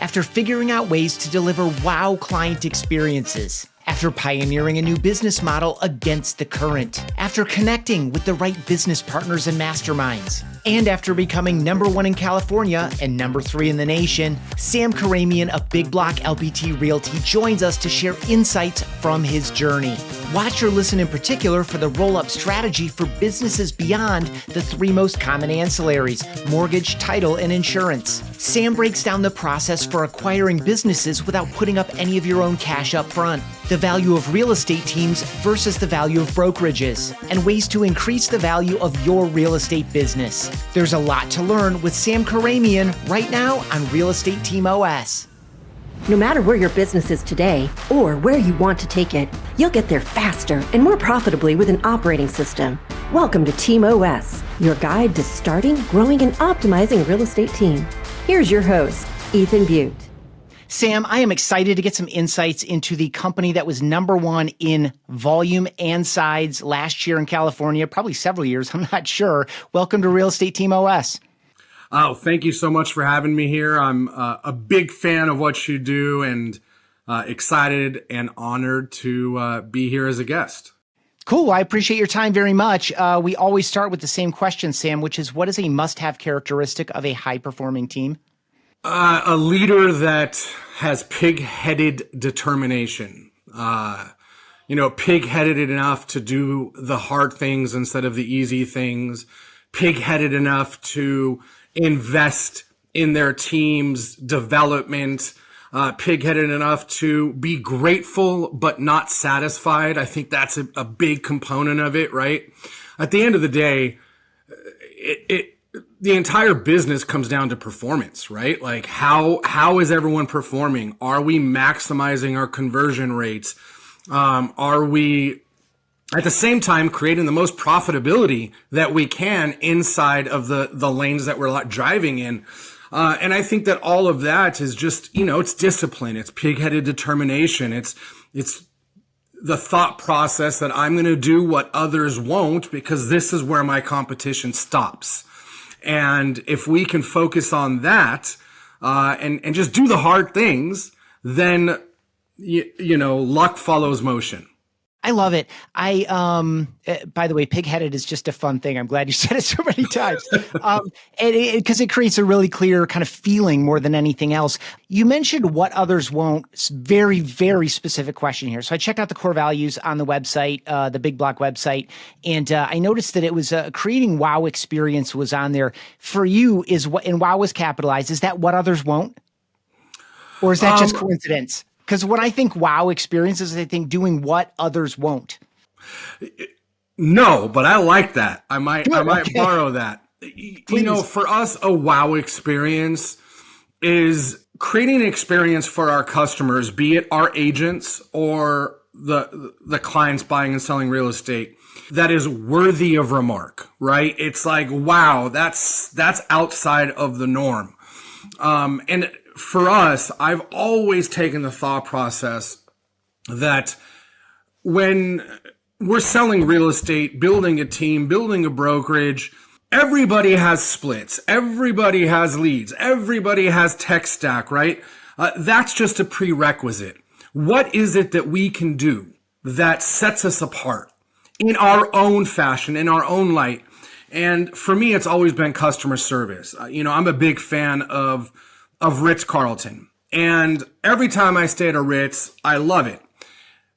after figuring out ways to deliver wow client experiences, after pioneering a new business model against the current, after connecting with the right business partners and masterminds, and after becoming #1 in California and #3 in the nation, Sam Khorramian of Big Block LPT Realty joins us to share insights from his journey. Watch or listen in particular for the roll-up strategy for businesses beyond the 3 most common ancillaries: mortgage, title, and insurance. Sam breaks down the process for acquiring businesses without putting up any of your own cash up front, the value of real estate teams versus the value of brokerages, and ways to increase the value of your real estate business. There's a lot to learn with Sam Khorramian right now on Real Estate Team OS. No matter where your business is today or where you want to take it, you'll get there faster and more profitably with an operating system. Welcome to Team OS, your guide to starting, growing, and optimizing a real estate team. Here's your host, Ethan Butte. Sam, I am excited to get some insights into the company that was #1 in volume and size last year in California, probably several years, I'm not sure. Welcome to Real Estate Team OS. Oh, thank you so much for having me here. I'm a big fan of what you do and excited and honored to be here as a guest. Cool. I appreciate your time very much. We always start with the same question, Sam, which is, what is a must-have characteristic of a high-performing team? A leader that has pig-headed determination. Pig-headed enough to do the hard things instead of the easy things. Pig-headed enough to invest in their team's development. Pig-headed enough to be grateful but not satisfied. I think that's a big component of it, right? At the end of the day, the entire business comes down to performance, right? Like how is everyone performing? Are we maximizing our conversion rates? Are we at the same time creating the most profitability that we can inside of the lanes that we're driving in? And I think that all of that is just, it's discipline. It's pig-headed determination. It's the thought process that I'm going to do what others won't because this is where my competition stops. And if we can focus on that, and just do the hard things, then, luck follows motion. I love it. By the way, pig-headed is just a fun thing. I'm glad you said it so many times. Because it creates a really clear kind of feeling more than anything else. You mentioned what others won't. It's very, very specific question here. So I checked out the core values on the website, the Big Block website, and I noticed that it was creating wow experience was on there. For you, and wow was capitalized. Is that what others won't? Or is that just coincidence? Because when I think wow experiences, I think doing what others won't. No, but I like that. I might borrow that. Please. For us, a wow experience is creating an experience for our customers, be it our agents or the clients buying and selling real estate, that is worthy of remark, right? It's like, wow, that's outside of the norm. And for us, I've always taken the thought process that when we're selling real estate, building a team, building a brokerage, everybody has splits, everybody has leads, everybody has tech stack, right? That's just a prerequisite. What is it that we can do that sets us apart in our own fashion, in our own light? And for me, it's always been customer service. I'm a big fan of Ritz Carlton. And every time I stay at a Ritz, I love it.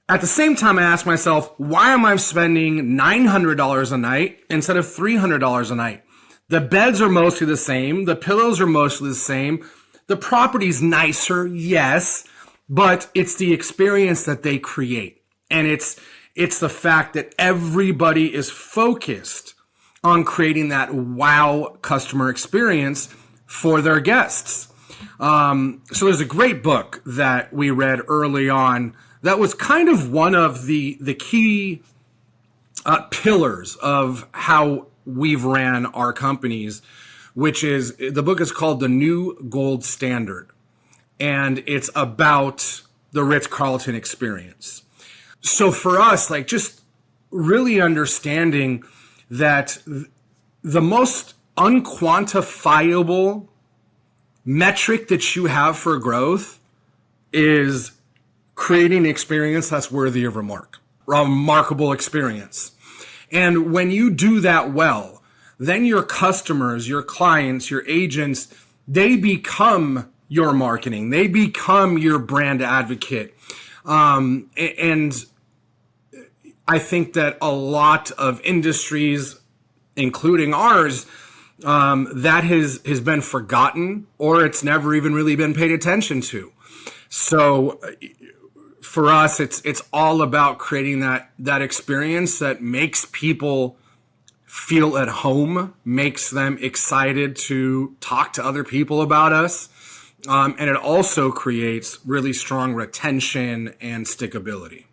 At the same time, I ask myself, why am I spending $900 a night instead of $300 a night? The beds are mostly the same. The pillows are mostly the same. The property's nicer, yes, but it's the experience that they create. And it's the fact that everybody is focused on creating that wow customer experience for their guests. So there's a great book that we read early on that was kind of one of the key pillars of how we've ran our companies, which is, the book is called The New Gold Standard. And it's about the Ritz Carlton experience. So for us, just really understanding that the most unquantifiable metric that you have for growth is creating an experience that's worthy of remarkable experience. And when you do that well, then your customers, your clients, your agents, they become your marketing. They become your brand advocate. And I think that a lot of industries, including ours, that has been forgotten, or it's never even really been paid attention to. So for us, it's all about creating that experience that makes people feel at home, makes them excited to talk to other people about us. And it also creates really strong retention and stickability.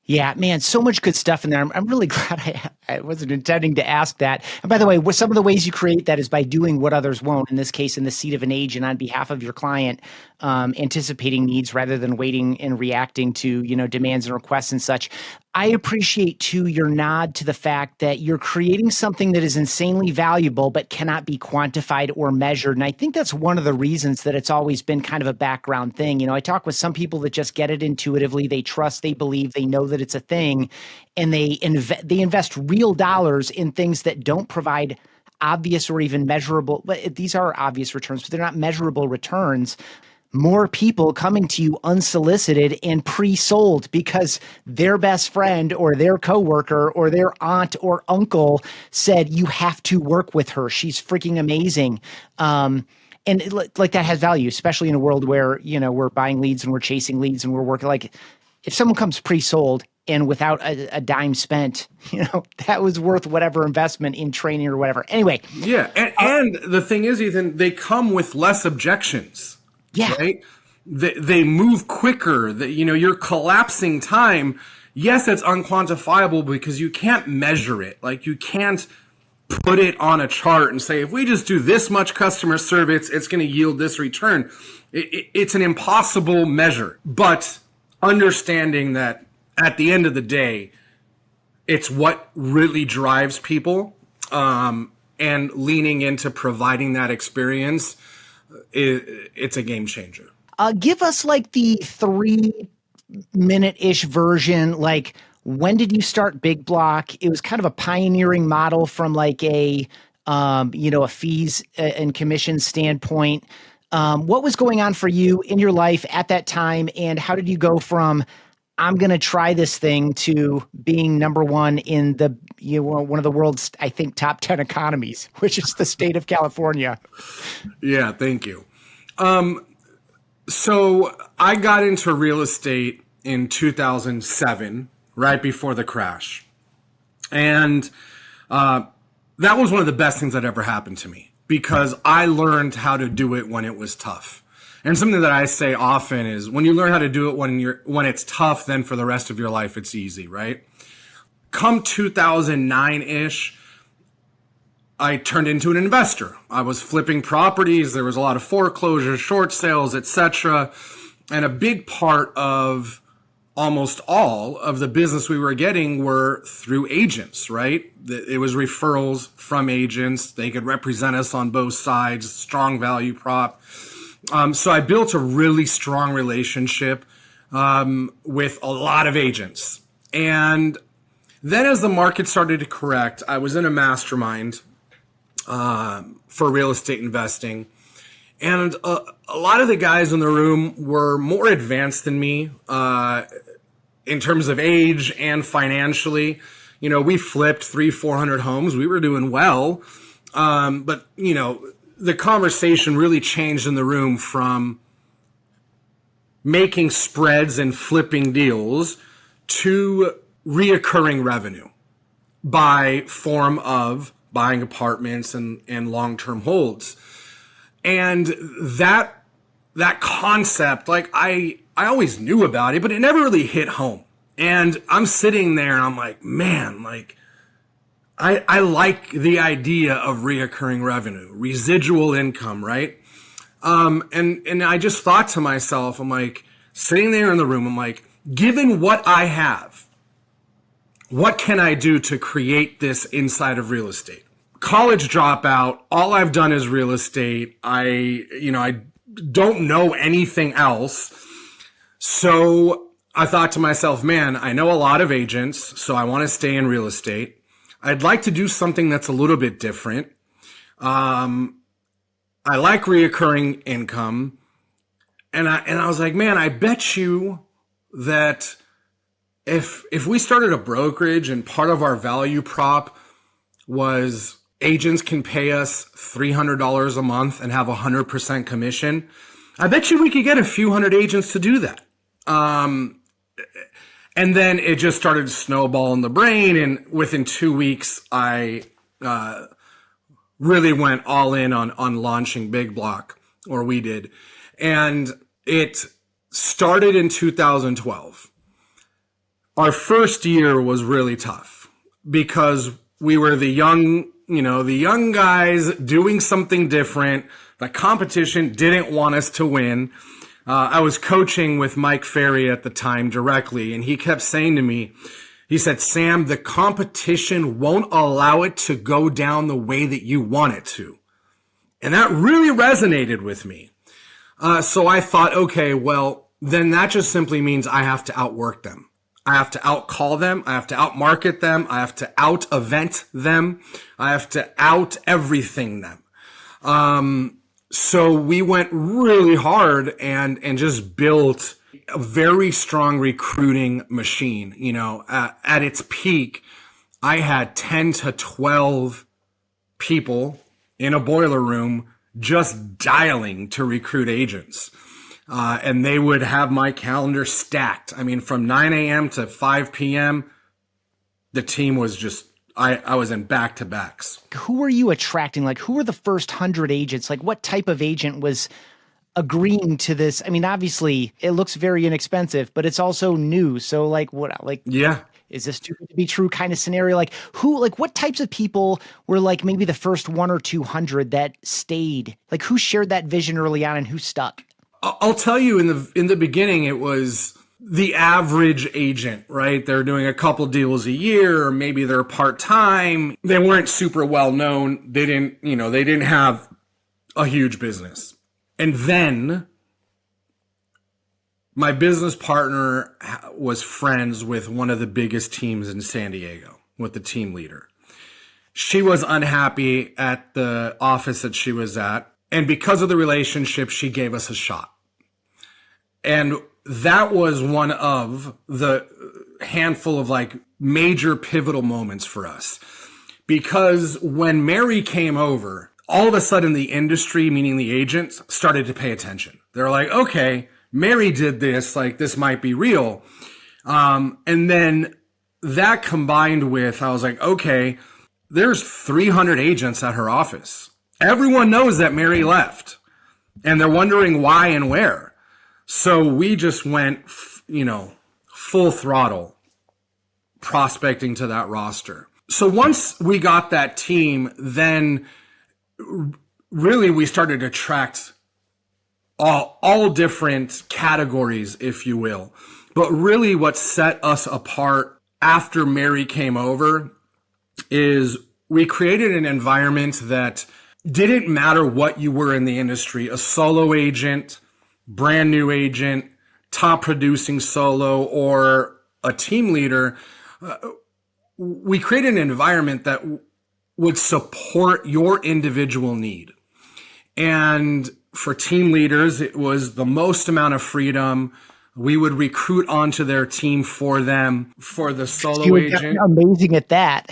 Yeah, man, so much good stuff in there. I'm really glad I wasn't intending to ask that. And by the way, some of the ways you create that is by doing what others won't, in this case, in the seat of an agent on behalf of your client, anticipating needs rather than waiting and reacting to, demands and requests and such. I appreciate, too, your nod to the fact that you're creating something that is insanely valuable but cannot be quantified or measured. And I think that's one of the reasons that it's always been kind of a background thing. I talk with some people that just get it intuitively. They trust, they believe, they know that it's a thing, and they invest real dollars in things that don't provide obvious or even measurable. But these are obvious returns, but they're not measurable returns. More people coming to you unsolicited and pre-sold because their best friend or their coworker or their aunt or uncle said, you have to work with her. She's freaking amazing. And that has value, especially in a world where, we're buying leads and we're chasing leads and we're working. Like, if someone comes pre-sold and without a dime spent, that was worth whatever investment in training or whatever. Anyway. Yeah. And the thing is, Ethan, they come with less objections. Yeah. Right? They move quicker. You're collapsing time. Yes, it's unquantifiable because you can't measure it. Like, you can't put it on a chart and say, if we just do this much customer service, it's going to yield this return. It's an impossible measure. But understanding that at the end of the day, it's what really drives people, and leaning into providing that experience, it's a game changer. Give us like the 3-minute-ish version. Like, when did you start Big Block? It was kind of a pioneering model from like a fees and commission standpoint. What was going on for you in your life at that time? And how did you go from, I'm going to try this thing, to being number one in the, one of the world's, I think, top 10 economies, which is the state of California? Yeah, thank you. So I got into real estate in 2007, right before the crash. And that was one of the best things that ever happened to me, because I learned how to do it when it was tough. And something that I say often is, when you learn how to do it when it's tough, then for the rest of your life, it's easy, right? Come 2009-ish, I turned into an investor. I was flipping properties. There was a lot of foreclosures, short sales, etc. And a big part of almost all of the business we were getting were through agents, right? It was referrals from agents. They could represent us on both sides, strong value prop. So I built a really strong relationship with a lot of agents. And then as the market started to correct, I was in a mastermind for real estate investing. And a lot of the guys in the room were more advanced than me in terms of age and financially. We flipped 300-400 homes. We were doing well. But the conversation really changed in the room from making spreads and flipping deals to reoccurring revenue by form of buying apartments and long-term holds. And that concept, like, I always knew about it, but it never really hit home. And I'm sitting there and I'm like, man, like, I like the idea of reoccurring revenue, residual income, right? And I just thought to myself, I'm like, sitting there in the room, I'm like, given what I have, what can I do to create this inside of real estate? college dropout. All I've done is real estate. I don't know anything else. So I thought to myself, man, I know a lot of agents, so I want to stay in real estate. I'd like to do something that's a little bit different. I like reoccurring income. And I was like, man, I bet you that if we started a brokerage and part of our value prop was agents can pay us $300 a month and have 100% commission, I bet you we could get a few hundred agents to do that. And then it just started to snowball in the brain. And within 2 weeks, I really went all in on launching Big Block, or we did. And it started in 2012. Our first year was really tough because we were the young guys doing something different. The competition didn't want us to win. I was coaching with Mike Ferry at the time directly, and he kept saying to me, he said, Sam, the competition won't allow it to go down the way that you want it to. And that really resonated with me. So I thought, okay, well, then that just simply means I have to outwork them. I have to outcall them. I have to outmarket them. I have to out-event them. I have to out-everything them. So we went really hard and just built a very strong recruiting machine. At its peak, I had 10 to 12 people in a boiler room just dialing to recruit agents. And they would have my calendar stacked. I mean, from 9 a.m. to 5 p.m., the team was just, I was in back-to-backs. Who were you attracting? Like, who were the first 100 agents? Like, what type of agent was agreeing to this? I mean, obviously, it looks very inexpensive, but it's also new. So, like, what, like, yeah. Is this too good to be true kind of scenario? Like, what types of people were like maybe the first 100 or 200 that stayed? Like, who shared that vision early on and who stuck? I'll tell you, in the beginning, it was the average agent, right? They're doing a couple deals a year, or maybe they're part-time. They weren't super well known. They didn't have a huge business. And then my business partner was friends with one of the biggest teams in San Diego, with the team leader. She was unhappy at the office that she was at. And because of the relationship, she gave us a shot. And that was one of the handful of like major pivotal moments for us. Because when Mary came over, all of a sudden the industry, meaning the agents, started to pay attention. They're like, okay, Mary did this, like this might be real. And then that combined with, I was like, okay, there's 300 agents at her office. Everyone knows that Mary left, and they're wondering why and where. So we just went, full throttle prospecting to that roster. So once we got that team, then really we started to attract all different categories, if you will. But really what set us apart after Mary came over is we created an environment that didn't matter what you were in the industry, a solo agent, brand new agent, top producing solo, or a team leader. We created an environment that would support your individual need. And for team leaders, it was the most amount of freedom. We would recruit onto their team for them. For the solo agent, amazing at that.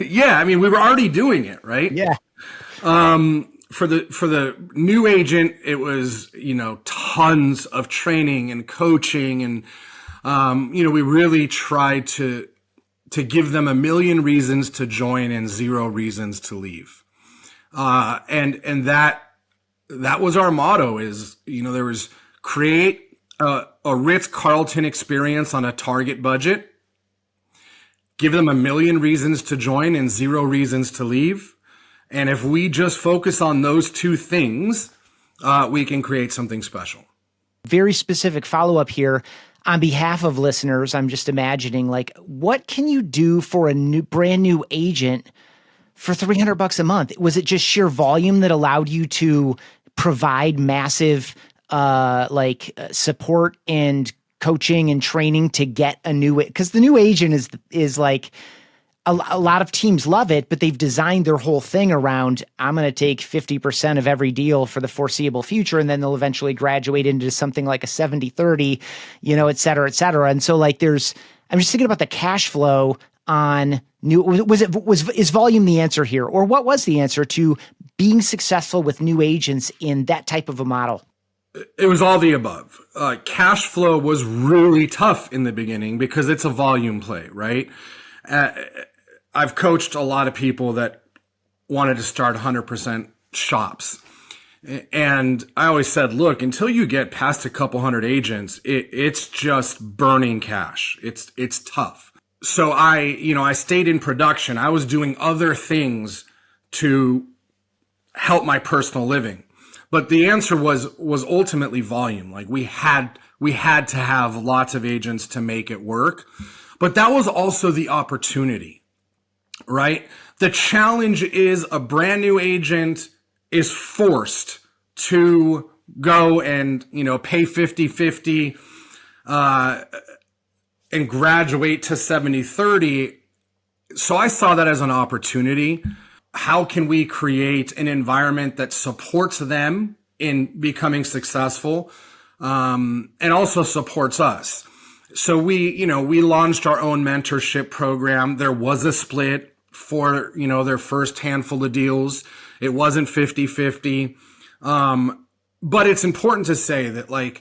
Yeah, I mean, we were already doing it, right? Yeah. For the new agent, it was, tons of training and coaching. And, we really tried to give them a million reasons to join and 0 reasons to leave. And that was our motto is, there was create a Ritz Carlton experience on a target budget, give them a million reasons to join and 0 reasons to leave. And if we just focus on those 2 things, we can create something special. Very specific follow-up here. On behalf of listeners, I'm just imagining, like, what can you do for a brand new agent for $300 a month? Was it just sheer volume that allowed you to provide massive support and coaching and training to get a new, because the new agent is like a lot of teams love it, but they've designed their whole thing around, I'm going to take 50% of every deal for the foreseeable future. And then they'll eventually graduate into something like a 70-30, et cetera, et cetera. And so I'm just thinking about the cash flow on new, is volume the answer here? Or what was the answer to being successful with new agents in that type of a model? It was all the above. Cash flow was really tough in the beginning because it's a volume play, right? I've coached a lot of people that wanted to start 100% shops. And I always said, look, until you get past a couple hundred agents, it's just burning cash. It's tough. So I stayed in production. I was doing other things to help my personal living. But the answer was ultimately volume. Like we had to have lots of agents to make it work. But that was also the opportunity, right? The challenge is a brand new agent is forced to go and, pay 50-50 and graduate to 70-30. So I saw that as an opportunity. How can we create an environment that supports them in becoming successful, and also supports us? So we launched our own mentorship program. There was a split for, their first handful of deals. It wasn't 50-50. But it's important to say that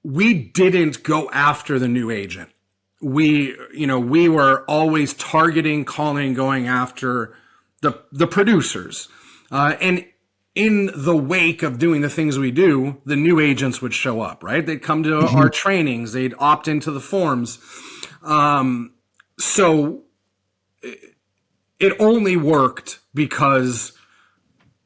we didn't go after the new agent. We were always targeting, calling, going after the producers. And in the wake of doing the things we do, the new agents would show up, right? They'd come to our trainings. They'd opt into the forms. So it only worked because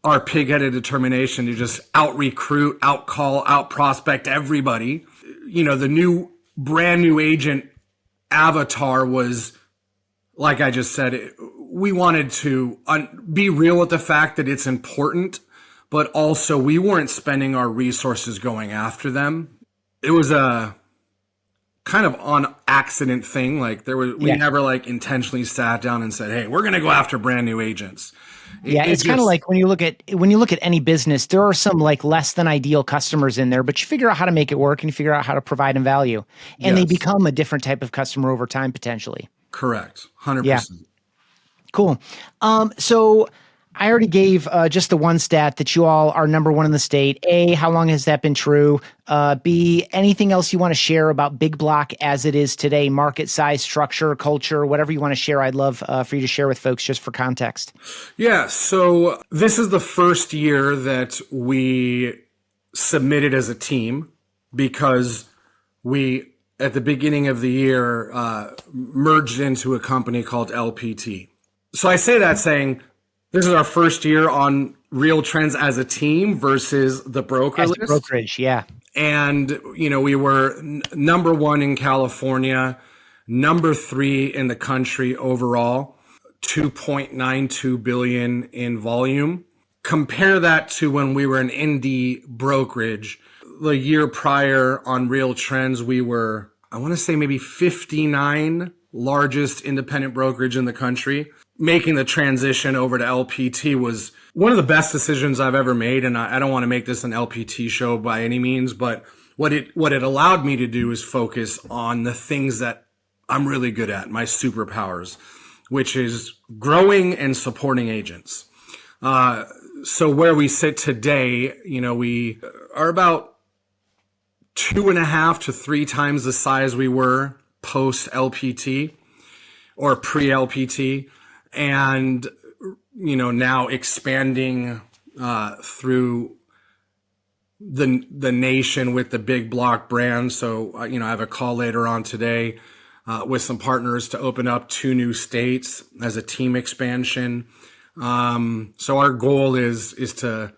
our pig-headed determination to just out-recruit, out-call, out-prospect everybody. The brand new agent avatar was, like I just said, we wanted to be real with the fact that it's important, but also we weren't spending our resources going after them. It was a kind of on accident thing. We never intentionally sat down and said, hey, we're going to go after brand new agents. It's kind of like when you look at any business, there are some less than ideal customers in there, but you figure out how to make it work and you figure out how to provide them value, and they become a different type of customer over time potentially. Correct. 100%. Yeah. Cool. So I already gave just the one stat that you all are number one in the state. A, how long has that been true? B, anything else you want to share about Big Block as it is today, market size, structure, culture, whatever you want to share. I'd love for you to share with folks just for context. Yeah. So this is the first year that we submitted as a team because we, at the beginning of the year, merged into a company called LPT. So I say that saying this is our first year on Real Trends as a team versus the broker list. Brokerage, yeah. And, we were number one in California, number 3 in the country overall, 2.92 billion in volume. Compare that to when we were an indie brokerage. The year prior on Real Trends, we were, I want to say maybe 59 largest independent brokerage in the country. Making the transition over to LPT was one of the best decisions I've ever made. And I don't want to make this an LPT show by any means, but what it allowed me to do is focus on the things that I'm really good at, my superpowers, which is growing and supporting agents. So where we sit today, we are about 2.5 to 3 times the size we were post LPT or pre LPT. And, now expanding through the nation with the Big Block brand. So, I have a call later on today with some partners to open up 2 new states as a team expansion. So our goal is to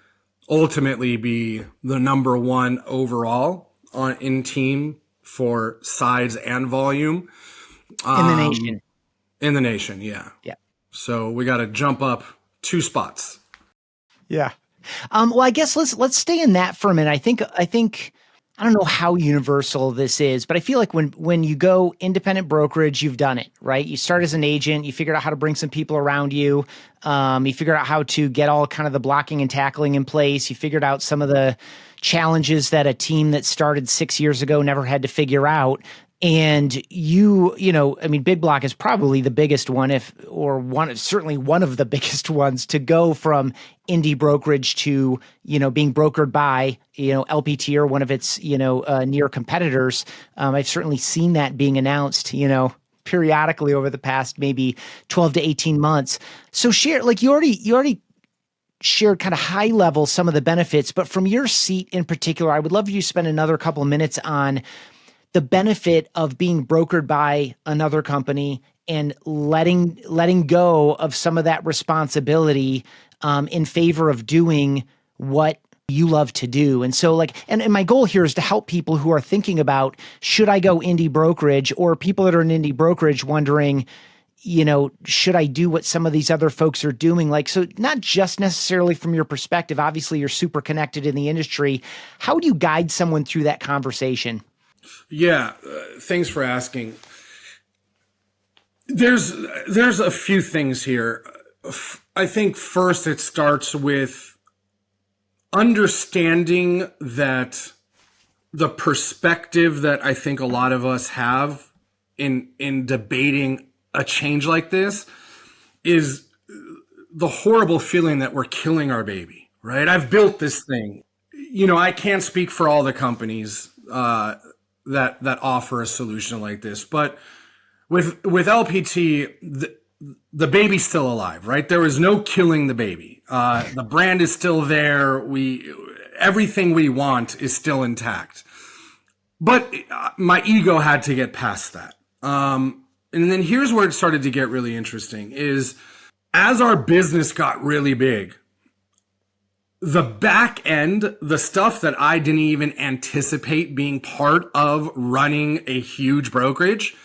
ultimately be the number 1 overall in team for size and volume. In the nation. In the nation, yeah. Yeah. So we got to jump up 2 spots. Yeah. Well, I guess let's stay in that for a minute. I think I don't know how universal this is, but I feel like when you go independent brokerage, you've done it, right? You start as an agent, you figured out how to bring some people around you. You figured out how to get all kind of the blocking and tackling in place. You figured out some of the challenges that a team that started 6 years ago never had to figure out. And Big Block is probably the biggest one, certainly one of the biggest ones to go from indie brokerage to, being brokered by, LPT or one of its, near competitors. I've certainly seen that being announced, periodically over the past maybe 12 to 18 months. So share, like you already shared kind of high level some of the benefits, but from your seat in particular, I would love you to spend another couple of minutes on the benefit of being brokered by another company and letting go of some of that responsibility in favor of doing what you love to do. And so and my goal here is to help people who are thinking about, should I go indie brokerage, or people that are in indie brokerage wondering, should I do what some of these other folks are doing? So not just necessarily from your perspective, obviously you're super connected in the industry. How do you guide someone through that conversation? Yeah, thanks for asking. There's a few things here. I think first it starts with understanding that the perspective that I think a lot of us have in debating a change like this is the horrible feeling that we're killing our baby, right? I've built this thing. I can't speak for all the companies that offer a solution like this, but with LPT, the baby's still alive, right? There was no killing the baby. The brand is still there. Everything we want is still intact. But my ego had to get past that. And then here's where it started to get really interesting is as our business got really big, the back end, the stuff that I didn't even anticipate being part of running a huge brokerage,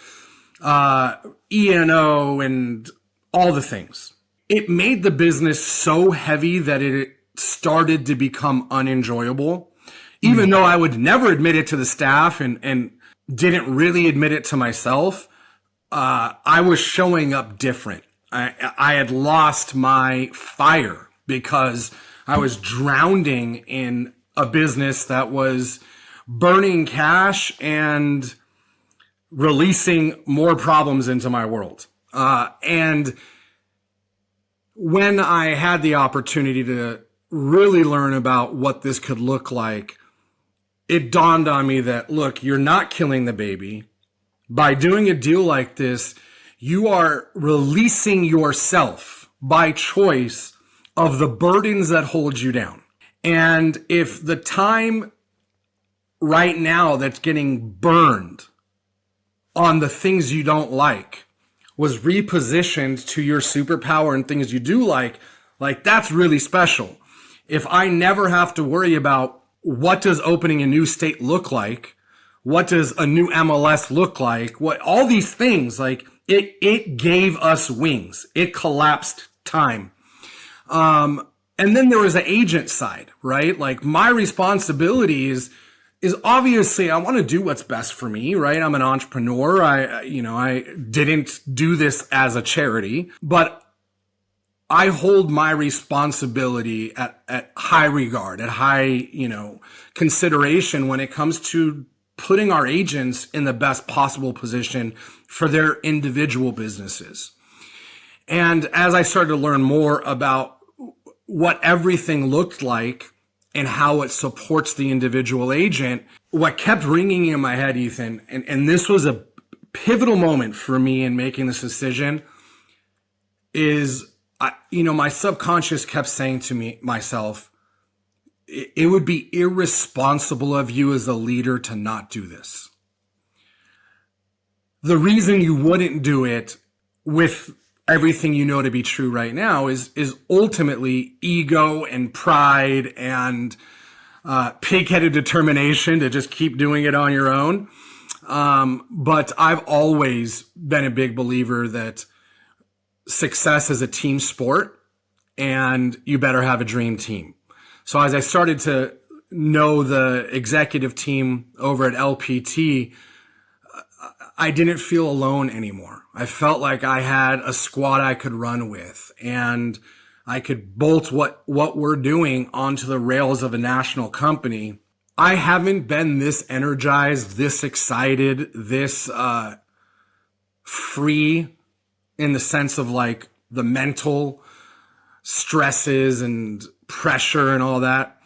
E&O and all the things, it made the business so heavy that it started to become unenjoyable. Even though I would never admit it to the staff and didn't really admit it to myself, I was showing up different. I had lost my fire because I was drowning in a business that was burning cash and releasing more problems into my world. And when I had the opportunity to really learn about what this could look like, it dawned on me that, look, you're not killing the baby. By doing a deal like this, you are releasing yourself by choice of the burdens that hold you down. And if the time right now that's getting burned on the things you don't like was repositioned to your superpower and things you do like that's really special. If I never have to worry about what does opening a new state look like, what does a new MLS look like, what all these things, it gave us wings. It collapsed time. And then there was the agent side, right? My responsibility is obviously I want to do what's best for me, right? I'm an entrepreneur. I didn't do this as a charity, but I hold my responsibility at high regard, at high, consideration when it comes to putting our agents in the best possible position for their individual businesses. And as I started to learn more about what everything looked like and how it supports the individual agent, what kept ringing in my head, Ethan, and this was a pivotal moment for me in making this decision, is, my subconscious kept saying to myself, it would be irresponsible of you as a leader to not do this. The reason you wouldn't do it with everything you know to be true right now is ultimately ego and pride and pig-headed determination to just keep doing it on your own. But I've always been a big believer that success is a team sport, and you better have a dream team. So as I started to know the executive team over at LPT, I didn't feel alone anymore. I felt like I had a squad I could run with, and I could bolt what we're doing onto the rails of a national company. I haven't been this energized, this excited, this free in the sense of like the mental stresses and pressure and all that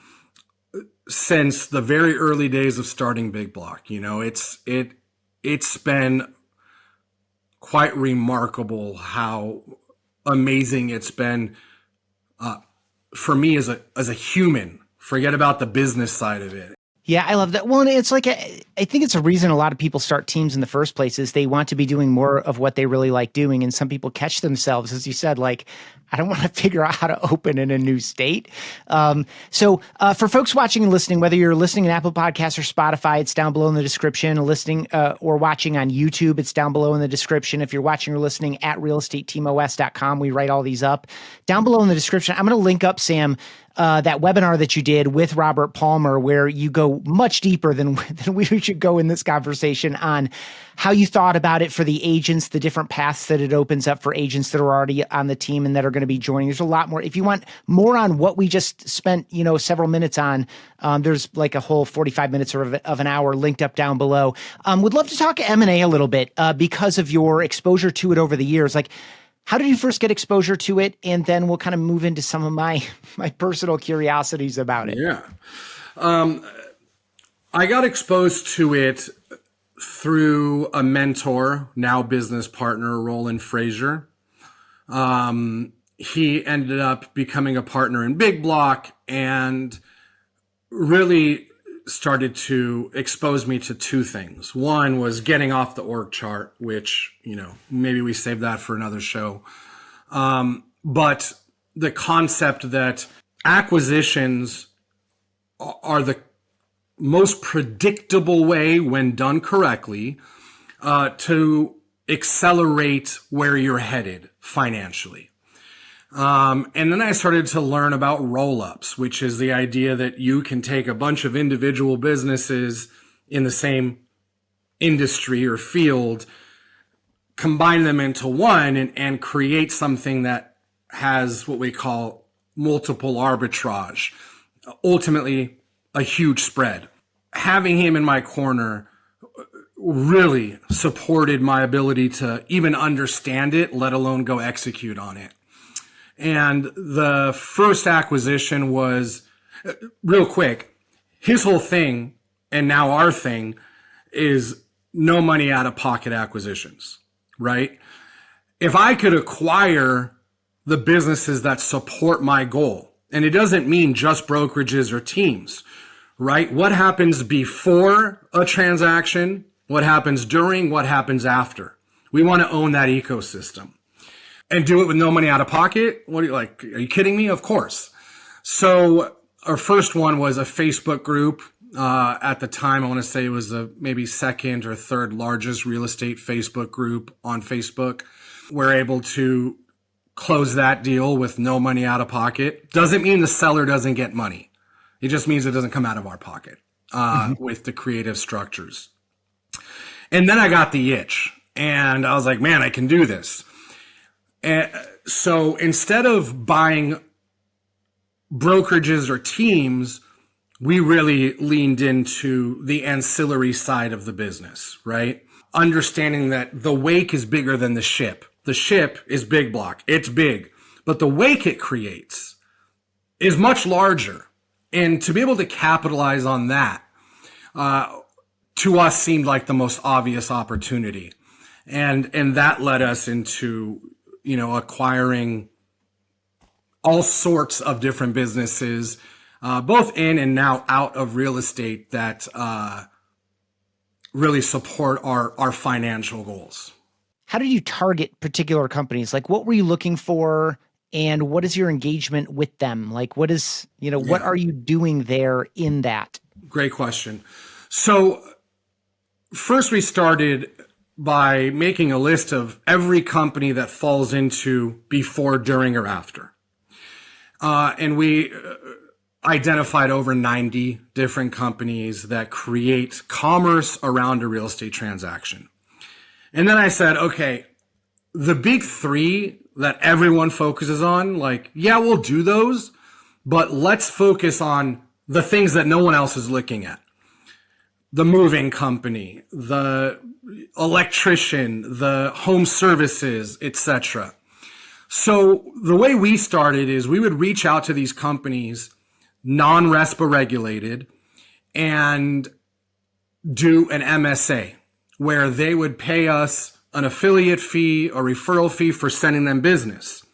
since the very early days of starting Big Block. You know, it's been quite remarkable how amazing it's been for me as a human. Forget about the business side of it. Yeah, I love that. Well, and it's like, I think it's a reason a lot of people start teams in the first place is they want to be doing more of what they really like doing. And some people catch themselves, as you said, like, I don't want to figure out how to open in a new state. So for folks watching and listening, whether you're listening in Apple Podcasts or Spotify, it's down below in the description. Listening or watching on YouTube, it's down below in the description. If you're watching or listening at realestateteamos.com, we write all these up. Down below in the description, I'm going to link up, Sam, that webinar that you did with Robert Palmer, where you go much deeper than we should go in this conversation on how you thought about it for the agents, the different paths that it opens up for agents that are already on the team and that are going to be joining. There's a lot more. If you want more on what we just spent, several minutes on, there's like a whole 45 minutes of an hour linked up down below. Would love to talk M&A a little bit because of your exposure to it over the years. Like, how did you first get exposure to it? And then we'll kind of move into some of my personal curiosities about it. Yeah. I got exposed to it through a mentor, now business partner, Roland Frazier. He ended up becoming a partner in Big Block and really started to expose me to two things. One was getting off the org chart, which, maybe we save that for another show. But the concept that acquisitions are the most predictable way, when done correctly, to accelerate where you're headed financially. And then I started to learn about roll-ups, which is the idea that you can take a bunch of individual businesses in the same industry or field, combine them into one, and create something that has what we call multiple arbitrage, ultimately a huge spread. Having him in my corner really supported my ability to even understand it, let alone go execute on it. And the first acquisition was, real quick, his whole thing, and now our thing, is no money out of pocket acquisitions, right? If I could acquire the businesses that support my goal, and it doesn't mean just brokerages or teams, right? What happens before a transaction? What happens during? What happens after? We want to own that ecosystem. And do it with no money out of pocket? What are you like? Are you kidding me? Of course. So our first one was a Facebook group. At the time, I want to say it was the maybe second or third largest real estate Facebook group on Facebook. We're able to close that deal with no money out of pocket. Doesn't mean the seller doesn't get money. It just means it doesn't come out of our pocket with the creative structures. And then I got the itch and I was like, man, I can do this. And so instead of buying brokerages or teams, we really leaned into the ancillary side of the business, right? Understanding that the wake is bigger than the ship. The ship is Big Block. It's big. But the wake it creates is much larger. And to be able to capitalize on that, to us seemed like the most obvious opportunity. And that led us into acquiring all sorts of different businesses, both in and now out of real estate that really support our financial goals. How did you target particular companies? Like, what were you looking for, and what is your engagement with them? Like, what is, what are you doing there in that? Great question. So first we started by making a list of every company that falls into before, during, or after. And we identified over 90 different companies that create commerce around a real estate transaction. And then I said, okay, the big three that everyone focuses on, like, yeah, we'll do those, but let's focus on the things that no one else is looking at. The moving company, the electrician, the home services, etc. So the way we started is we would reach out to these companies, non-RESPA regulated, and do an MSA where they would pay us an affiliate fee or referral fee for sending them business.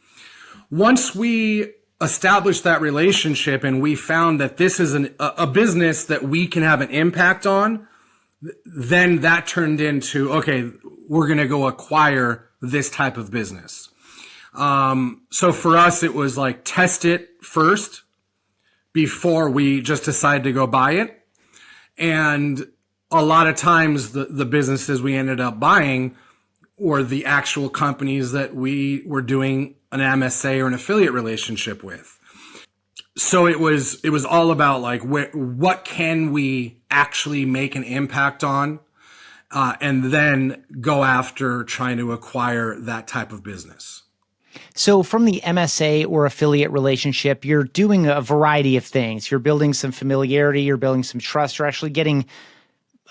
Once we established that relationship and we found that this is a business that we can have an impact on, then that turned into, okay, we're going to go acquire this type of business. So for us, it was like test it first before we just decided to go buy it. And a lot of times the businesses we ended up buying were the actual companies that we were doing an MSA or an affiliate relationship with. So it was all about like, what can we actually make an impact on, and then go after trying to acquire that type of business. So from the MSA or affiliate relationship, you're doing a variety of things. You're building some familiarity, you're building some trust, you're actually getting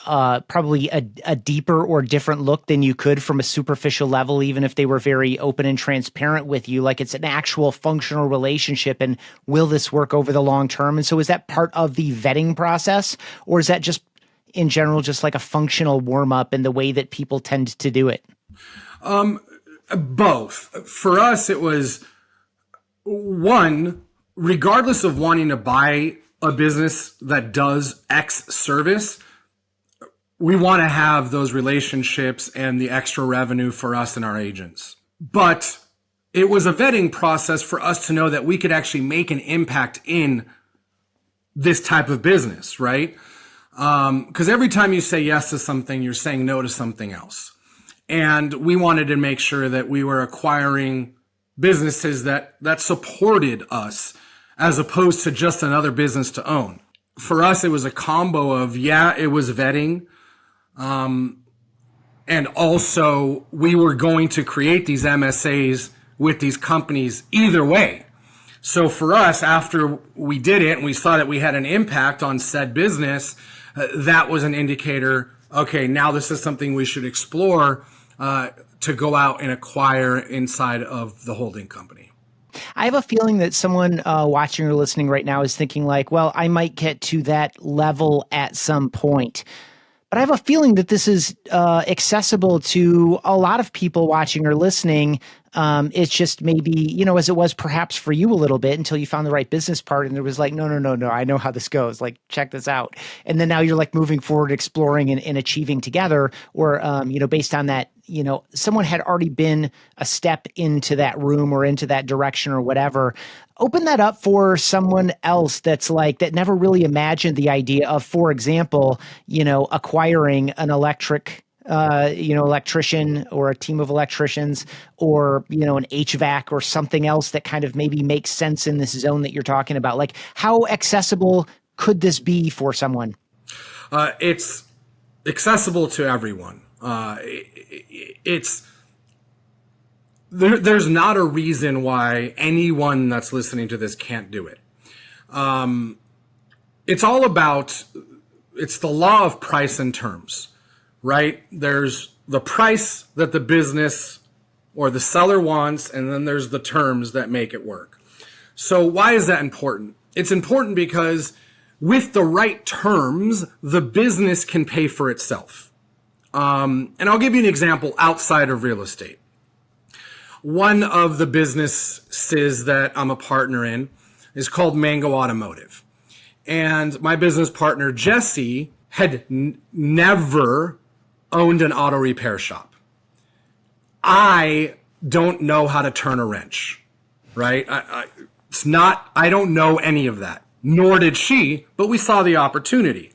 probably a deeper or different look than you could from a superficial level, even if they were very open and transparent with you. Like, it's an actual functional relationship, and will this work over the long term? And so is that part of the vetting process, or is that just in general just like a functional warm up in the way that people tend to do it? Both. For us, it was one, regardless of wanting to buy a business that does X service, we want to have those relationships and the extra revenue for us and our agents. But it was a vetting process for us to know that we could actually make an impact in this type of business, right? Because every time you say yes to something, you're saying no to something else. And we wanted to make sure that we were acquiring businesses that supported us as opposed to just another business to own. For us, it was a combo of, yeah, it was vetting. And also we were going to create these MSAs with these companies either way. So for us, after we did it and we saw that we had an impact on said business, that was an indicator, okay, now this is something we should explore to go out and acquire inside of the holding company. I have a feeling that someone watching or listening right now is thinking like, well, I might get to that level at some point. But I have a feeling that this is accessible to a lot of people watching or listening. It's just maybe, as it was perhaps for you a little bit until you found the right business partner and there was like, no, I know how this goes. Like, check this out. And then now you're like moving forward, exploring and achieving together, or, based on that, someone had already been a step into that room or into that direction or whatever. Open that up for someone else that's like, that never really imagined the idea of, for example, acquiring an electrician or a team of electricians, or, an HVAC or something else that kind of maybe makes sense in this zone that you're talking about. Like, how accessible could this be for someone? It's accessible to everyone. There's not a reason why anyone that's listening to this can't do it. It's all about, it's the law of price and terms, right? There's the price that the business or the seller wants, and then there's the terms that make it work. So why is that important? It's important because with the right terms, the business can pay for itself. And I'll give you an example outside of real estate. One of the businesses that I'm a partner in is called Mango Automotive. And my business partner, Jesse, had never owned an auto repair shop. I don't know how to turn a wrench, right? I don't know any of that, nor did she, but we saw the opportunity.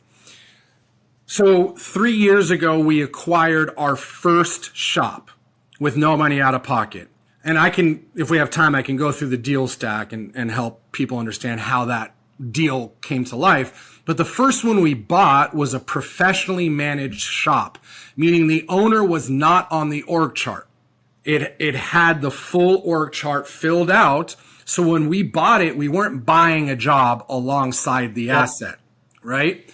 So 3 years ago, we acquired our first shop with no money out of pocket. And I can, if we have time, I can go through the deal stack and help people understand how that deal came to life. But the first one we bought was a professionally managed shop, meaning the owner was not on the org chart. It had the full org chart filled out. So when we bought it, we weren't buying a job alongside the asset, right?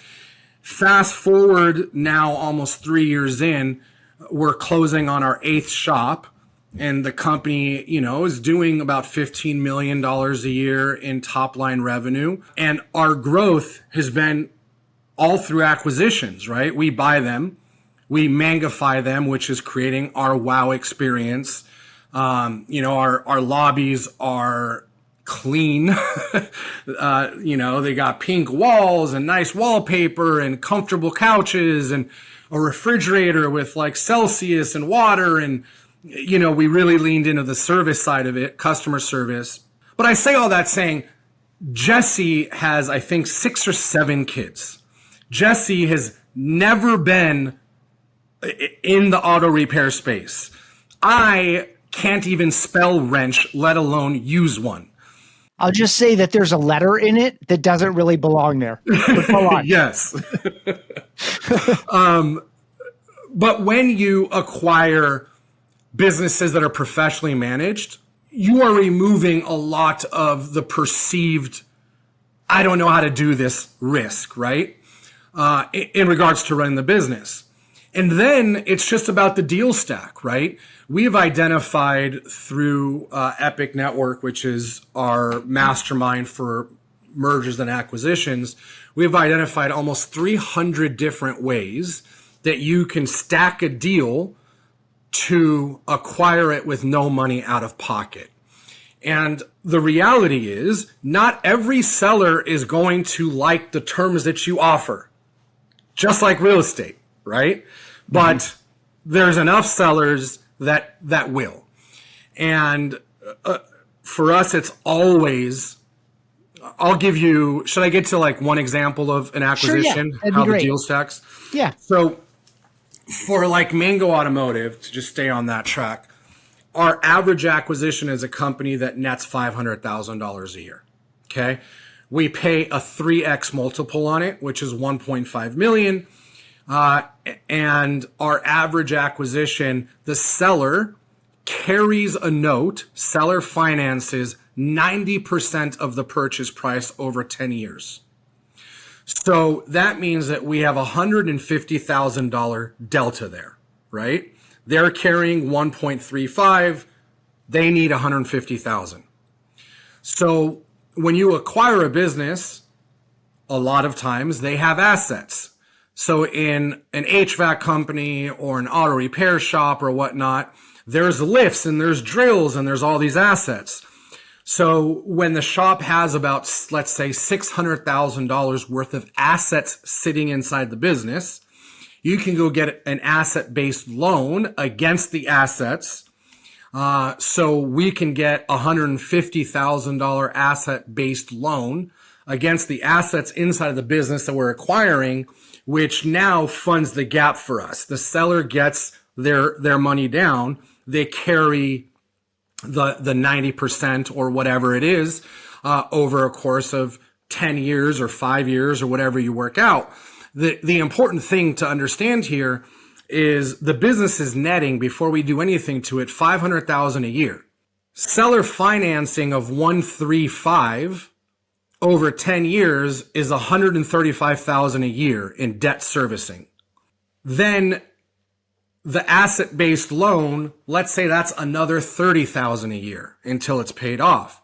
Fast forward now, almost 3 years in, we're closing on our 8th shop, and the company, is doing about $15 million a year in top line revenue. And our growth has been all through acquisitions, right? We buy them, we mangify them, which is creating our wow experience. Our lobbies are clean. They got pink walls and nice wallpaper and comfortable couches and a refrigerator with like Celsius and water. And, we really leaned into the service side of it, customer service. But I say all that saying Jesse has, I think, 6 or 7 kids. Jesse has never been in the auto repair space. I can't even spell wrench, let alone use one. I'll just say that there's a letter in it that doesn't really belong there. Yes. But when you acquire businesses that are professionally managed, you are removing a lot of the perceived, I don't know how to do this risk, right? In regards to running the business. And then it's just about the deal stack, right? We've identified through Epic Network, which is our mastermind for mergers and acquisitions, we've identified almost 300 different ways that you can stack a deal to acquire it with no money out of pocket. And the reality is, not every seller is going to like the terms that you offer, just like real estate, right? But there's enough sellers that will. And for us, it's always, I'll give you, should I get to like one example of an acquisition? Sure, yeah. How the deal stacks? Yeah. So for like Mango Automotive, to just stay on that track, our average acquisition is a company that nets $500,000 a year. Okay. We pay a 3x multiple on it, which is 1.5 million. And our average acquisition, the seller carries a note, seller finances 90% of the purchase price over 10 years. So that means that we have $150,000 delta there, right? They're carrying 1.35. They need 150,000. So when you acquire a business, a lot of times they have assets. So in an HVAC company or an auto repair shop or whatnot, there's lifts and there's drills and there's all these assets. So when the shop has about, let's say, $600,000 worth of assets sitting inside the business, you can go get an asset-based loan against the assets. So we can get $150,000 asset-based loan against the assets inside of the business that we're acquiring, which now funds the gap for us. The seller gets their money down. They carry the 90% or whatever it is over a course of 10 years or 5 years or whatever you work out. The important thing to understand here is the business is netting, before we do anything to it, $500,000 a year. Seller financing of 135 over 10 years is $135,000 a year in debt servicing. Then the asset-based loan, let's say that's another $30,000 a year until it's paid off.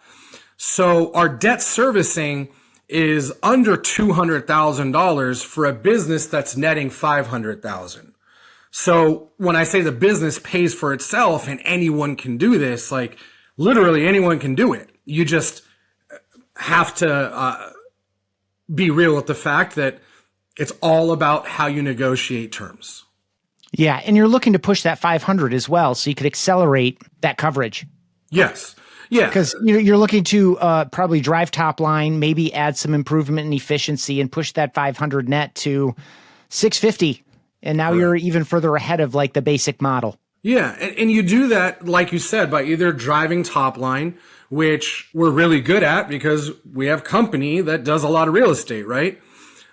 So our debt servicing is under $200,000 for a business that's netting $500,000. So when I say the business pays for itself and anyone can do this, like literally anyone can do it. You just have to be real with the fact that it's all about how you negotiate terms. Yeah, and you're looking to push that 500 as well, so you could accelerate that coverage. Yes. Yeah. Because you're looking to probably drive top line, maybe add some improvement in efficiency and push that 500 net to $650. And now you're even further ahead of like the basic model. Yeah. And you do that, like you said, by either driving top line, which we're really good at because we have company that does a lot of real estate, right?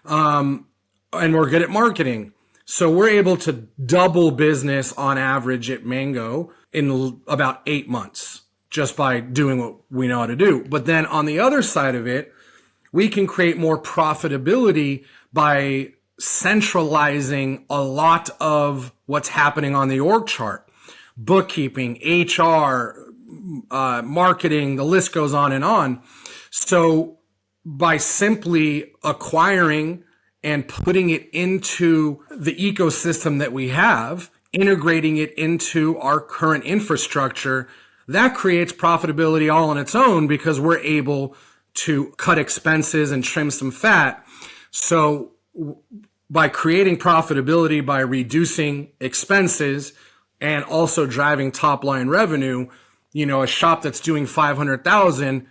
And we're good at marketing. So we're able to double business on average at Mango in about 8 months just by doing what we know how to do. But then on the other side of it, we can create more profitability by centralizing a lot of what's happening on the org chart. Bookkeeping, HR, marketing, the list goes on and on. So by simply acquiring and putting it into the ecosystem that we have, integrating it into our current infrastructure, that creates profitability all on its own because we're able to cut expenses and trim some fat. So by creating profitability, by reducing expenses and also driving top line revenue, a shop that's doing 500,000,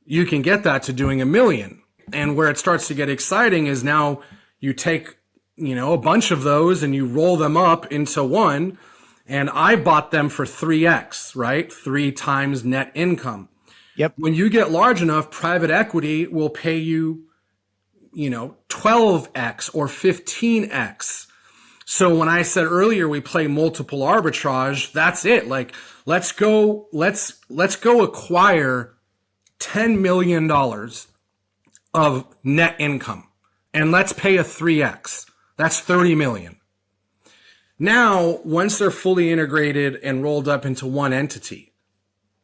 you can get that to doing $1 million. And where it starts to get exciting is now you take, a bunch of those and you roll them up into one. And I bought them for 3x, right? 3 times net income. Yep. When you get large enough, private equity will pay you, 12x or 15x. So when I said earlier we play multiple arbitrage, that's it. Like let's go acquire $10 million of net income and let's pay a 3x. That's 30 million. Now, once they're fully integrated and rolled up into one entity,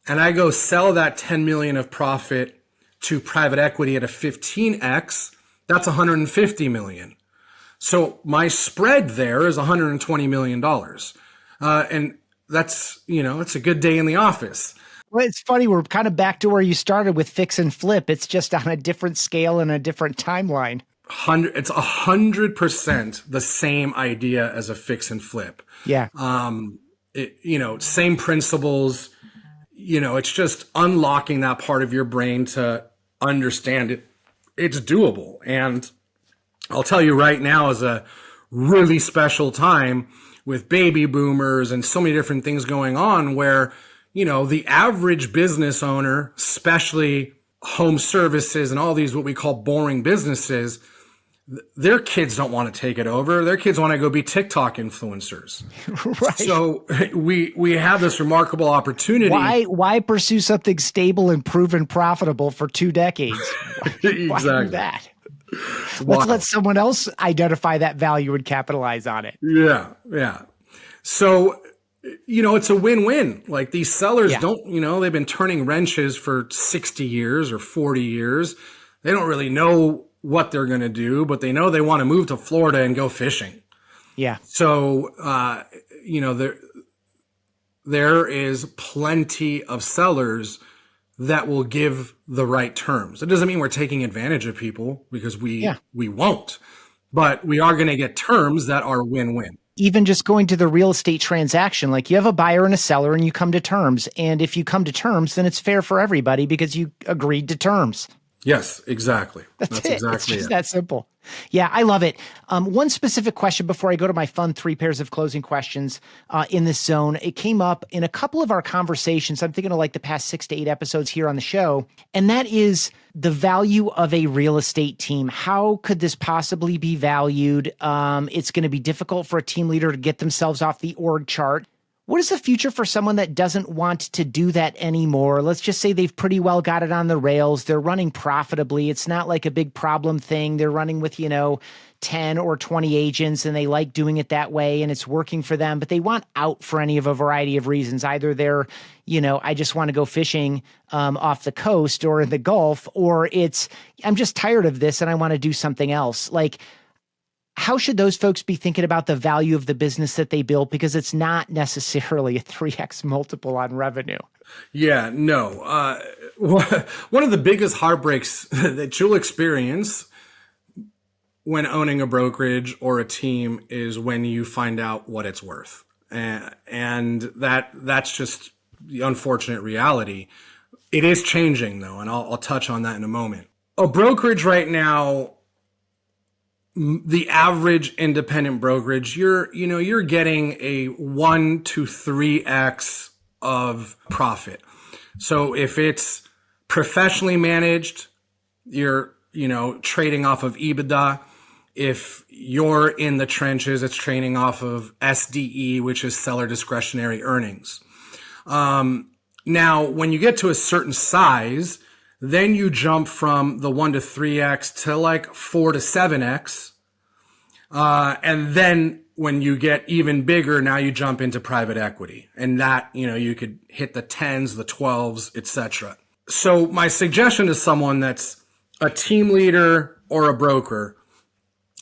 and I go sell that 10 million of profit to private equity at a 15x, that's 150 million. So my spread there is $120 million. And that's, it's a good day in the office. Well, it's funny. We're kind of back to where you started with fix and flip. It's just on a different scale and a different timeline. It's 100% the same idea as a fix and flip. Yeah. Same principles, it's just unlocking that part of your brain to understand it. It's doable. And I'll tell you right now is a really special time with baby boomers and so many different things going on where, the average business owner, especially home services and all these what we call boring businesses, their kids don't want to take it over. Their kids want to go be TikTok influencers. Right. So we have this remarkable opportunity. Why pursue something stable and proven profitable for 2 decades? Exactly. Why do that? Let's let someone else identify that value and capitalize on it. Yeah. Yeah. So, it's a win-win. Like these sellers don't, they've been turning wrenches for 60 years or 40 years. They don't really know what they're going to do, but they know they want to move to Florida and go fishing. Yeah. So, there is plenty of sellers that will give the right terms. It doesn't mean we're taking advantage of people because we won't, but we are going to get terms that are win-win. Even just going to the real estate transaction, like you have a buyer and a seller and you come to terms. And if you come to terms, then it's fair for everybody because you agreed to terms. Yes, exactly. That's it. Exactly It's just that simple. Yeah, I love it. One specific question before I go to my fun 3 pairs of closing questions in this zone. It came up in a couple of our conversations. I'm thinking of like the past 6 to 8 episodes here on the show. And that is the value of a real estate team. How could this possibly be valued? It's going to be difficult for a team leader to get themselves off the org chart. What is the future for someone that doesn't want to do that anymore? Let's just say they've pretty well got it on the rails. They're running profitably. It's not like a big problem thing. They're running with, 10 or 20 agents and they like doing it that way and it's working for them, but they want out for any of a variety of reasons. Either they're, I just want to go fishing off the coast or in the Gulf, or it's, I'm just tired of this and I want to do something else. Like, how should those folks be thinking about the value of the business that they build? Because it's not necessarily a 3x multiple on revenue. Yeah, no. One of the biggest heartbreaks that you'll experience when owning a brokerage or a team is when you find out what it's worth. And that's just the unfortunate reality. It is changing though, and I'll touch on that in a moment. A brokerage right now the average independent brokerage, you're getting a 1 to 3x of profit. So if it's professionally managed, you're, trading off of EBITDA. If you're in the trenches, it's trading off of SDE, which is seller discretionary earnings. Now, when you get to a certain size, then you jump from the 1 to 3x to like 4 to 7x. And then when you get even bigger, now you jump into private equity. And that, you could hit the 10s, the 12s, etc. So my suggestion to someone that's a team leader or a broker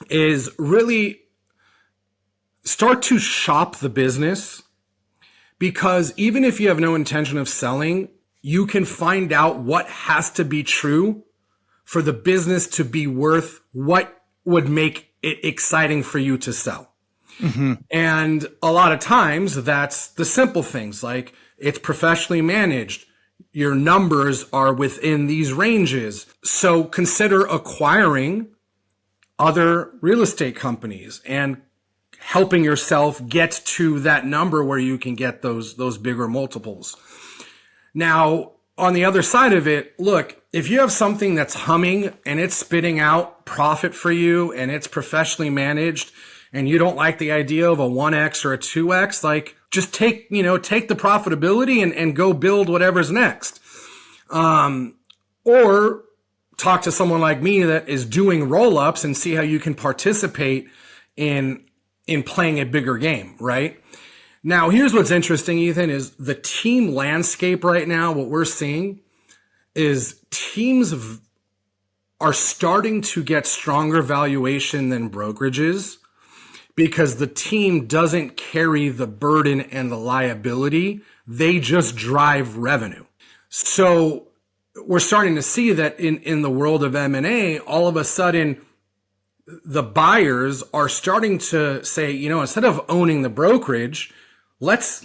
is really start to shop the business, because even if you have no intention of selling, you can find out what has to be true for the business to be worth what would make it exciting for you to sell. Mm-hmm. And a lot of times that's the simple things, like it's professionally managed. Your numbers are within these ranges. So consider acquiring other real estate companies and helping yourself get to that number where you can get those bigger multiples. Now, on the other side of it, look, if you have something that's humming and it's spitting out profit for you and it's professionally managed and you don't like the idea of a 1x or a 2x, like just take the profitability and go build whatever's next. Or talk to someone like me that is doing roll-ups and see how you can participate in playing a bigger game, right? Now, here's what's interesting, Ethan, is the team landscape right now. What we're seeing is teams are starting to get stronger valuation than brokerages, because the team doesn't carry the burden and the liability. They just drive revenue. So we're starting to see that in the world of M&A, all of a sudden, the buyers are starting to say, instead of owning the brokerage, let's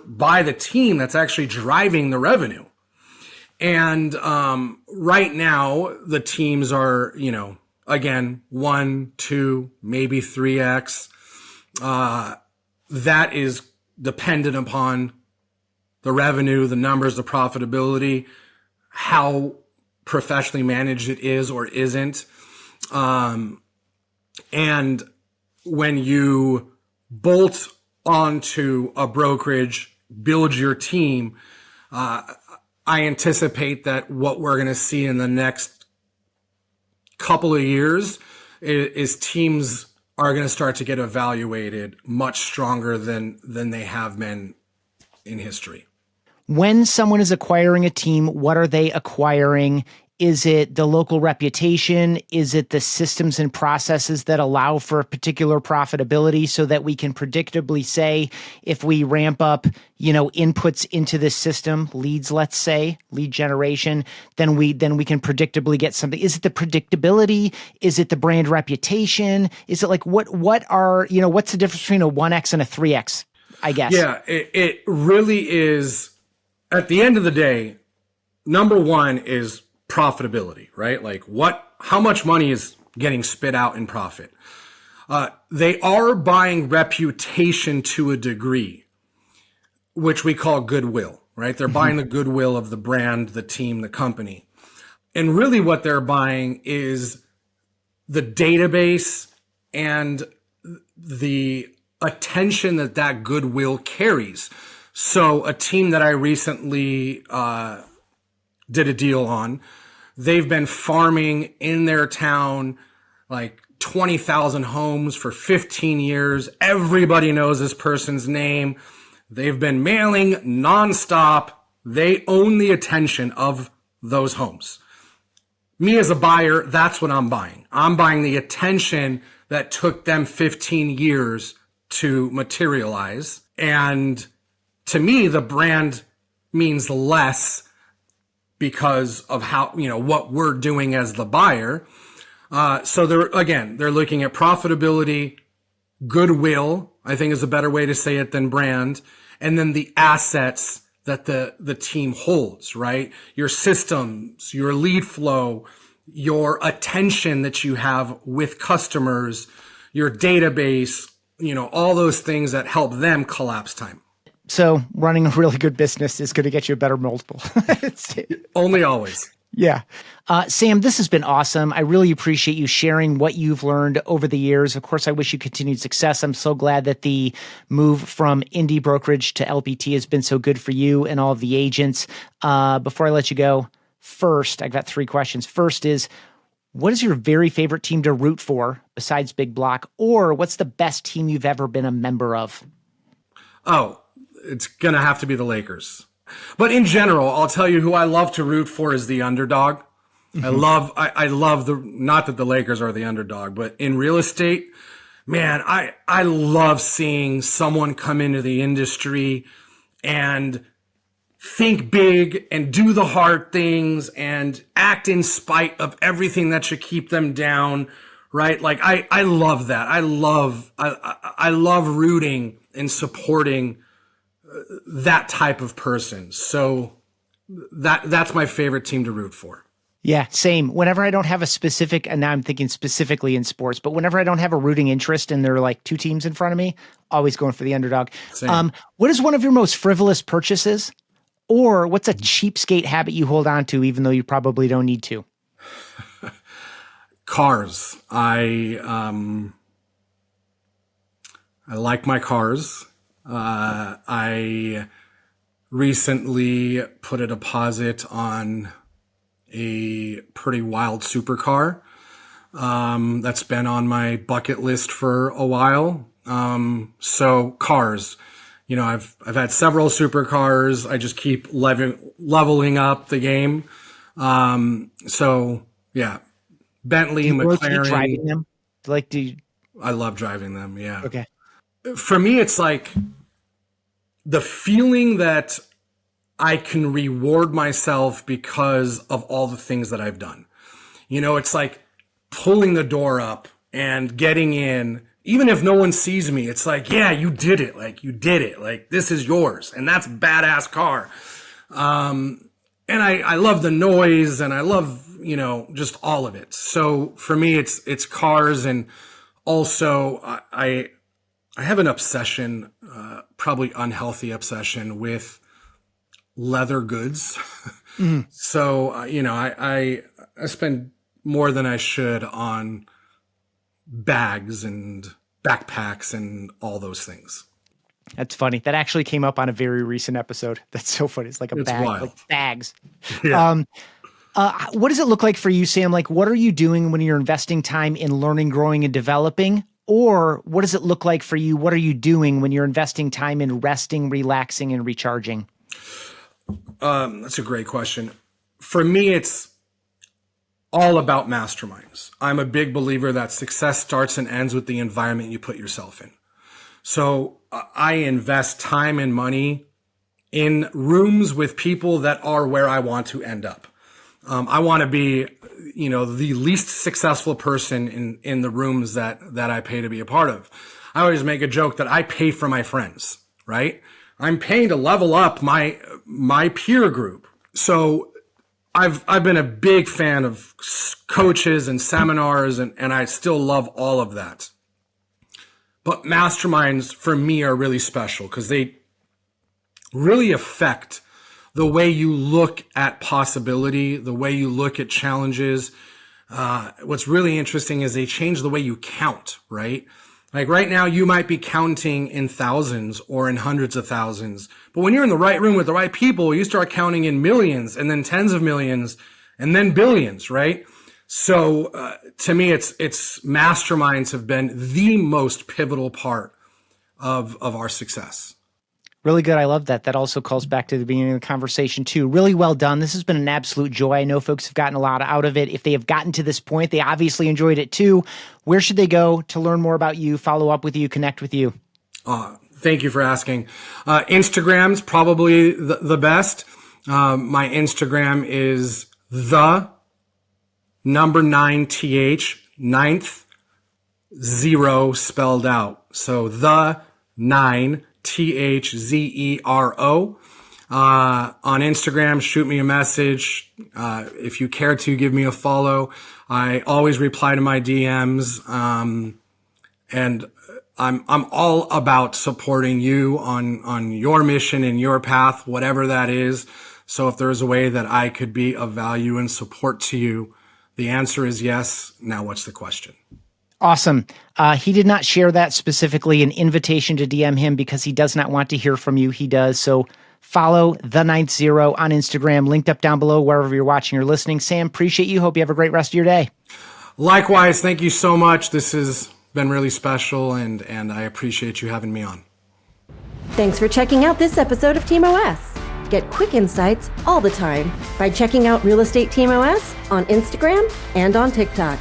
buy the team that's actually driving the revenue. And right now, the teams are, again, 1, 2, maybe 3x. That is dependent upon the revenue, the numbers, the profitability, how professionally managed it is or isn't. And when you bolt onto a brokerage, build your team, I anticipate that what we're going to see in the next couple of years is teams are going to start to get evaluated much stronger than they have been in history. When someone is acquiring a team, what are they acquiring? Is it the local reputation? Is it the systems and processes that allow for a particular profitability so that we can predictably say if we ramp up, inputs into this system, leads, let's say, lead generation, then we can predictably get something. Is it the predictability? Is it the brand reputation? Is it like what's the difference between a 1x and a 3x, I guess? Yeah, it really is. At the end of the day, number one is profitability, right? Like how much money is getting spit out in profit? They are buying reputation to a degree, which we call goodwill, right? They're buying the goodwill of the brand, the team, the company. And really what they're buying is the database and the attention that goodwill carries. So a team that I recently did a deal on, they've been farming in their town like 20,000 homes for 15 years. Everybody knows this person's name. They've been mailing nonstop. They own the attention of those homes. Me as a buyer, that's what I'm buying. I'm buying the attention that took them 15 years to materialize. And to me, the brand means less because of how, what we're doing as the buyer. So they're looking at profitability, goodwill, I think is a better way to say it than brand, and then the assets that the team holds, right? Your systems, your lead flow, your attention that you have with customers, your database, all those things that help them collapse time. So running a really good business is going to get you a better multiple. Only always. Yeah. Sam, this has been awesome. I really appreciate you sharing what you've learned over the years. Of course, I wish you continued success. I'm so glad that the move from indie brokerage to LPT has been so good for you and all of the agents. Before I let you go, first, I've got 3 questions. First is, what is your very favorite team to root for besides Big Block? Or what's the best team you've ever been a member of? Oh, it's going to have to be the Lakers. But in general, I'll tell you who I love to root for is the underdog. I love not that the Lakers are the underdog, but in real estate, man, I love seeing someone come into the industry and think big and do the hard things and act in spite of everything that should keep them down, right? Like I love that. I love rooting and supporting that type of person. So that's my favorite team to root for. Yeah, same. Whenever I don't have a specific, and now I'm thinking specifically in sports, but whenever I don't have a rooting interest and there are like 2 teams in front of me, always going for the underdog. What is one of your most frivolous purchases? Or what's a cheapskate habit you hold on to even though you probably don't need to? Cars. I like my cars. I recently put a deposit on a pretty wild supercar that's been on my bucket list for a while. So cars, I've had several supercars. I just keep leveling up the game. So yeah, Bentley, McLaren. Driving them? I love driving them. Yeah. Okay. For me, it's like the feeling that I can reward myself because of all the things that I've done. It's like pulling the door up and getting in, even if no one sees me. It's like, yeah, you did it. Like you did it. Like this is yours. And that's a badass car. And I love the noise and I love, just all of it. So for me, it's cars. And also I have an obsession, probably unhealthy obsession with leather goods. Mm-hmm. So, I spend more than I should on bags and backpacks and all those things. That's funny. That actually came up on a very recent episode. That's so funny. It's like a bag, wild. like bags. Yeah. What does it look like for you, Sam? Like, what are you doing when you're investing time in learning, growing, and developing? Or what does it look like for you? What are you doing when you're investing time in resting, relaxing, and recharging? That's a great question. For me, it's all about masterminds. I'm a big believer that success starts and ends with the environment you put yourself in. So I invest time and money in rooms with people that are where I want to end up. I want to be, the least successful person in the rooms that I pay to be a part of. I always make a joke that I pay for my friends, right? I'm paying to level up my peer group. So I've been a big fan of coaches and seminars and I still love all of that. But masterminds for me are really special because they really affect the way you look at possibility, the way you look at challenges. What's really interesting is they change the way you count, right? Like right now, you might be counting in thousands or in hundreds of thousands. But when you're in the right room with the right people, you start counting in millions and then tens of millions and then billions, right? So to me, it's masterminds have been the most pivotal part of our success. Really good. I love that. That also calls back to the beginning of the conversation too. Really well done. This has been an absolute joy. I know folks have gotten a lot out of it. If they have gotten to this point, they obviously enjoyed it too. Where should they go to learn more about you, follow up with you, connect with you? Thank you for asking. Instagram's probably the best. My Instagram is the number 9th, 9th, 0 spelled out. So the 9, THZERO. on Instagram, shoot me a message. If you care to, give me a follow. I always reply to my DMs. And I'm all about supporting you on your mission and your path, whatever that is. So if there's a way that I could be of value and support to you, the answer is yes. Now what's the question? Awesome. He did not share that specifically, an invitation to DM him, because he does not want to hear from you. He does. So follow the 90 on Instagram, linked up down below wherever you're watching or listening. Sam, appreciate you. Hope you have a great rest of your day. Likewise. Thank you so much. This has been really special, and I appreciate you having me on. Thanks for checking out this episode of Team OS. Get quick insights all the time by checking out Real Estate Team OS on Instagram and on TikTok.